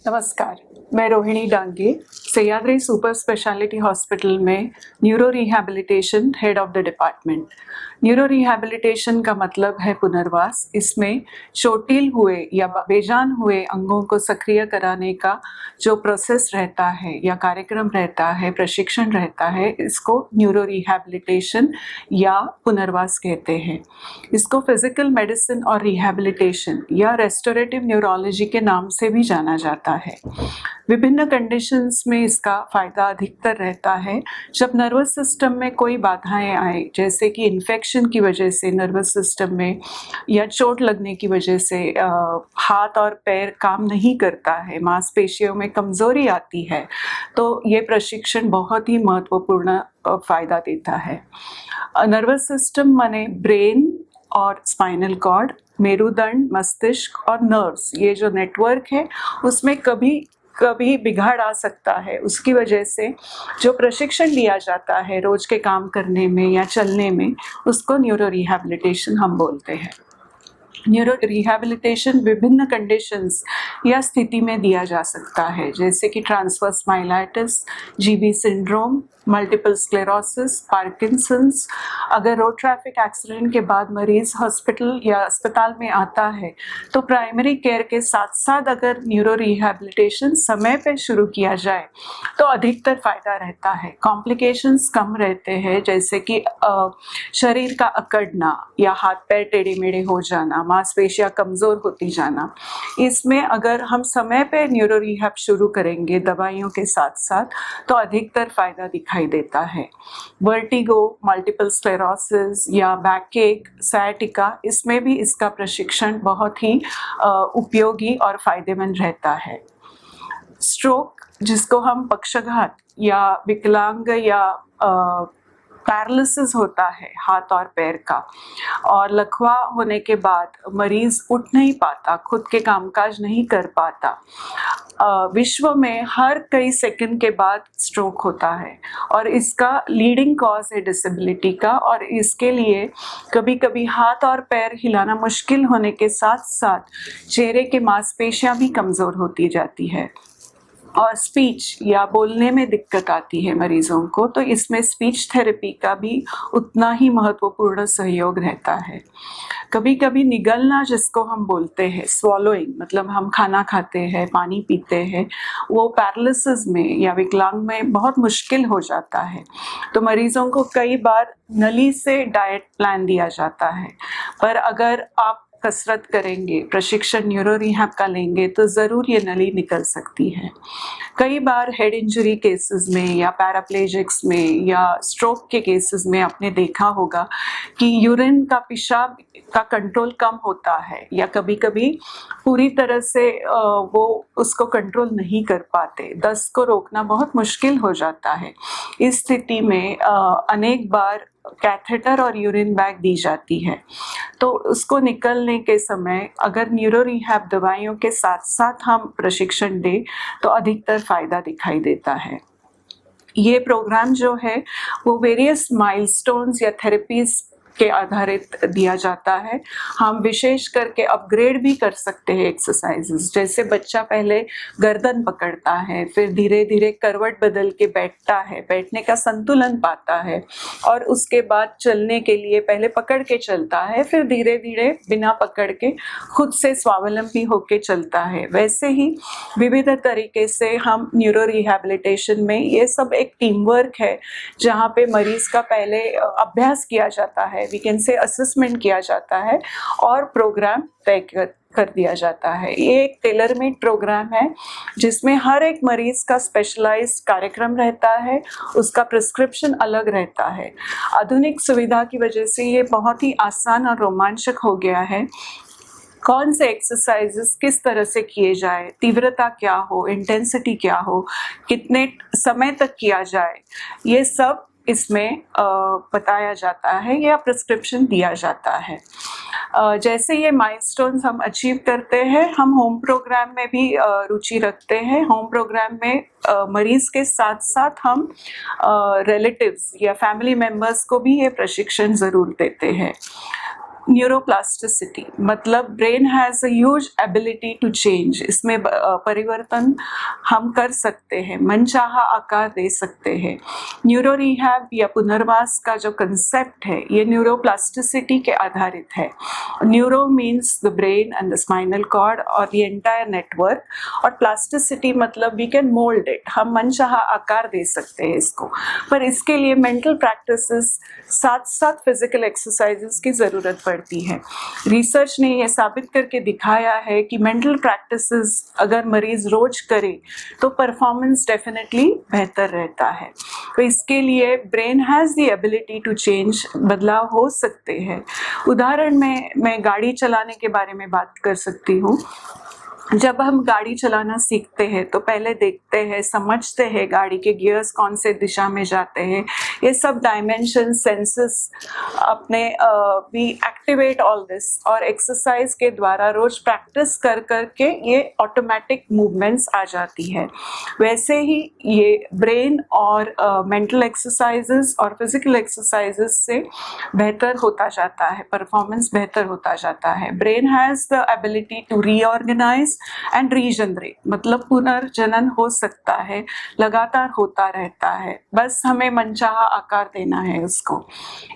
नमस्कार, मैं Rohini Dange Sahyadri super speciality hospital में neuro rehabilitation head of the department. Neuro rehabilitation का मतलब है पुनर्वास। इसमें चोटिल हुए या बेजान हुए अंगों को सक्रिय कराने का जो प्रोसेस रहता है या कार्यक्रम रहता है, प्रशिक्षण रहता है, इसको न्यूरो रिहैबिलिटेशन या पुनर्वास कहते हैं। इसको फिजिकल मेडिसिन और रिहैबिलिटेशन या रेस्टोरेटिव न्यूरोलॉजी के नाम से भी जाना जाता है। विभिन्न कंडीशंस में इसका फायदा अधिकतर रहता है जब नर्वस सिस्टम में कोई बाधाएं आए, जैसे कि इन्फेक्शन की वजह से नर्वस सिस्टम में या चोट लगने की वजह से हाथ और पैर काम नहीं करता है, मांसपेशियों में कमजोरी आती है, तो ये प्रशिक्षण बहुत ही महत्वपूर्ण फायदा देता है। नर्वस सिस्टम माने ब्रेन और स्पाइनल कॉर्ड, मेरुदंड, मस्तिष्क और नर्व्स, ये जो नेटवर्क है उसमें कभी बिगाड़ आ सकता है। उसकी वजह से जो प्रशिक्षण लिया जाता है रोज के काम करने में या चलने में, उसको न्यूरो रिहैबिलिटेशन हम बोलते हैं। न्यूरो रिहैबिलिटेशन विभिन्न कंडीशंस या स्थिति में दिया जा सकता है, जैसे कि transverse myelitis, GB syndrome, multiple sclerosis, Parkinson's. अगर रोड ट्रैफिक एक्सीडेंट के बाद मरीज हॉस्पिटल या अस्पताल में आता है तो प्राइमरी केयर के साथ साथ अगर न्यूरो रिहैबिलिटेशन समय पे शुरू किया जाए तो अधिकतर फायदा रहता है। कॉम्प्लिकेशंस कम रहते हैं, जैसे कि शरीर का अकड़ना या हाथ पैर टेढ़े मेढ़े हो जाना, मांसपेशियां कमजोर होती जाना। इसमें अगर हम समय पे न्यूरो रिहैब शुरू करेंगे दवाइयों के साथ साथ तो अधिकतर फायदा दिखाई देता है। वर्टिगो, मल्टीपल स्क्लेरोसिस या बैक एक, सायटिका, इसमें भी इसका प्रशिक्षण बहुत ही उपयोगी और फायदेमंद रहता है। स्ट्रोक, जिसको हम पक्षाघात या विकलांग या पैरालिसिस होता है हाथ और पैर का, और लकवा होने के बाद मरीज उठ नहीं पाता, खुद के कामकाज नहीं कर पाता। विश्व में हर कई सेकंड के बाद स्ट्रोक होता है और इसका लीडिंग कॉज है डिसेबिलिटी का, और इसके लिए कभी कभी हाथ और पैर हिलाना मुश्किल होने के साथ साथ चेहरे के मांसपेशियां भी कमजोर होती जाती है और स्पीच या बोलने में दिक्कत आती है मरीजों को, तो इसमें स्पीच थेरेपी का भी उतना ही महत्वपूर्ण सहयोग रहता है। कभी कभी निगलना, जिसको हम बोलते हैं स्वॉलोइंग, मतलब हम खाना खाते हैं, पानी पीते हैं, वो पैरालिसिस में या विकलांग में बहुत मुश्किल हो जाता है। तो मरीजों को कई बार नली से डाइट प्लान दिया जाता है, पर अगर आप कसरत करेंगे, प्रशिक्षण न्यूरो रिहैब का लेंगे तो ज़रूर ये नली निकल सकती है। कई बार हेड इंजरी केसेस में या पैराप्लेजिक्स में या स्ट्रोक के केसेस में आपने देखा होगा कि यूरिन का, पेशाब का कंट्रोल कम होता है या कभी कभी पूरी तरह से वो उसको कंट्रोल नहीं कर पाते, दस्त को रोकना बहुत मुश्किल हो जाता है। इस स्थिति में अनेक बार कैथेटर और यूरिन बैग दी जाती है, तो उसको निकलने के समय अगर न्यूरो रिहैब दवाइयों के साथ साथ हम प्रशिक्षण दें तो अधिकतर फायदा दिखाई देता है। ये प्रोग्राम जो है वो वेरियस माइलस्टोन्स या थेरेपीज के आधारित दिया जाता है। हम विशेष करके अपग्रेड भी कर सकते हैं एक्सरसाइजेस, जैसे बच्चा पहले गर्दन पकड़ता है, फिर धीरे धीरे करवट बदल के बैठता है, बैठने का संतुलन पाता है, और उसके बाद चलने के लिए पहले पकड़ के चलता है, फिर धीरे धीरे बिना पकड़ के खुद से स्वावलंबी होके चलता है। वैसे ही विविध तरीके से हम न्यूरो रिहैबिलिटेशन में, ये सब एक टीम वर्क है जहाँ पे मरीज का पहले अभ्यास किया जाता है, वी कैन से असेसमेंट किया जाता है और प्रोग्राम तय कर दिया जाता है। ये एक टेलर मेड प्रोग्राम है जिसमें हर एक मरीज का स्पेशलाइज्ड कार्यक्रम रहता है, उसका प्रिस्क्रिप्शन अलग रहता है। आधुनिक सुविधा की वजह से ये बहुत ही आसान और रोमांचक हो गया है। कौन से एक्सरसाइजेस किस तरह से किए जाए, तीव्रता क्या हो, इंटेंसिटी क्या हो, कितने समय तक किया जाए, ये सब इसमें बताया जाता है या प्रिस्क्रिप्शन दिया जाता है। जैसे ये माइलस्टोन्स हम अचीव करते हैं, हम होम प्रोग्राम में भी रुचि रखते हैं। होम प्रोग्राम में मरीज के साथ साथ हम रिलेटिव्स या फैमिली मेम्बर्स को भी ये प्रशिक्षण ज़रूर देते हैं। न्यूरोप्लास्टिसिटी मतलब brain has a huge ability to change, इसमें परिवर्तन हम कर सकते हैं, मनचाहा आकार दे सकते हैं। न्यूरो रिहैब या पुनर्वास का जो कंसेप्ट है ये न्यूरोप्लास्टिसिटी के आधारित है। Neuro means the brain and the spinal cord और द एंटायर नेटवर्क, और प्लास्टिसिटी मतलब वी कैन मोल्ड इट, हम मनचाहा आकार दे सकते हैं इसको। पर इसके लिए मेंटल प्रैक्टिसेस साथ साथ फिजिकल एक्सरसाइजेस की ज़रूरत पड़ती है। रिसर्च ने यह साबित करके दिखाया है कि मेंटल प्रैक्टिसेस अगर मरीज रोज करे तो परफॉर्मेंस डेफिनेटली बेहतर रहता है। तो इसके लिए brain has the ability to change, बदलाव हो सकते हैं। उदाहरण में मैं गाड़ी चलाने के बारे में बात कर सकती हूँ। जब हम गाड़ी चलाना सीखते हैं तो पहले देखते हैं, समझते हैं गाड़ी के गियर्स कौन से दिशा में जाते हैं, ये सब डायमेंशन सेंसेस अपने वी एक्टिवेट ऑल दिस, और एक्सरसाइज के द्वारा रोज प्रैक्टिस कर कर के ये ऑटोमेटिक मूवमेंट्स आ जाती है। वैसे ही ये ब्रेन और मेंटल एक्सरसाइजेस और फिजिकल एक्सरसाइजेस से बेहतर होता जाता है, परफॉर्मेंस बेहतर होता जाता है। Brain has the ability to reorganise and regenerate मतलब पुनर्जनन हो सकता है, लगातार होता रहता है, बस हमें मनचाहा आकार देना है उसको।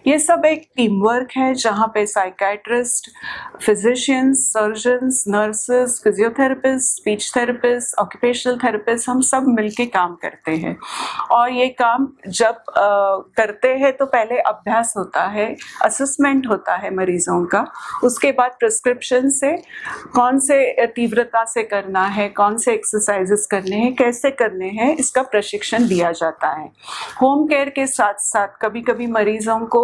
ये सब एक टीम वर्क है जहाँ पे psychiatrist, physicians, surgeons, nurses, physiotherapist, speech therapist, occupational therapist, हम सब मिलके काम करते हैं। और ये काम जब करते हैं तो पहले अभ्यास होता है, असेसमेंट होता है मरीजों का, उसके बाद प्रिस्क्रिप्शन से कौन से तीव्रता से करना है, कौन से एक्सरसाइजेस करने हैं, कैसे करने हैं, इसका प्रशिक्षण दिया जाता है। होम केयर के साथ साथ कभी कभी मरीजों को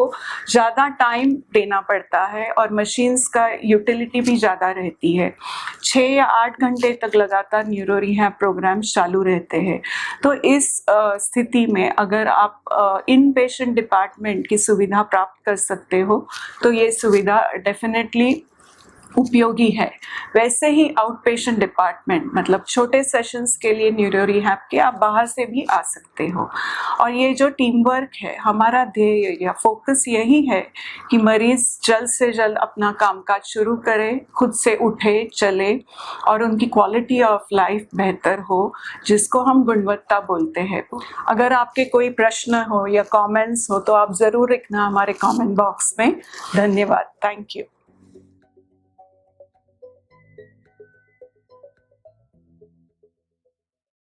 ज़्यादा टाइम देना पड़ता है और मशीन्स का यूटिलिटी भी ज़्यादा रहती है। 6 या 8 घंटे तक लगातार न्यूरो रिहैब प्रोग्राम्स चालू रहते हैं। तो इस स्थिति में अगर आप इन पेशेंट डिपार्टमेंट की सुविधा प्राप्त कर सकते हो तो ये सुविधा डेफिनेटली उपयोगी है। वैसे ही आउट पेशेंट डिपार्टमेंट मतलब छोटे सेशंस के लिए न्यूरो रिहैब के आप बाहर से भी आ सकते हो। और ये जो टीम वर्क है, हमारा ध्येय या फोकस यही है कि मरीज जल्द से जल्द अपना कामकाज शुरू करे, खुद से उठे चले और उनकी क्वालिटी ऑफ लाइफ बेहतर हो, जिसको हम गुणवत्ता बोलते हैं। अगर आपके कोई प्रश्न हो या कमेंट्स हो तो आप ज़रूर लिखना हमारे कमेंट बॉक्स में। धन्यवाद। Thank you.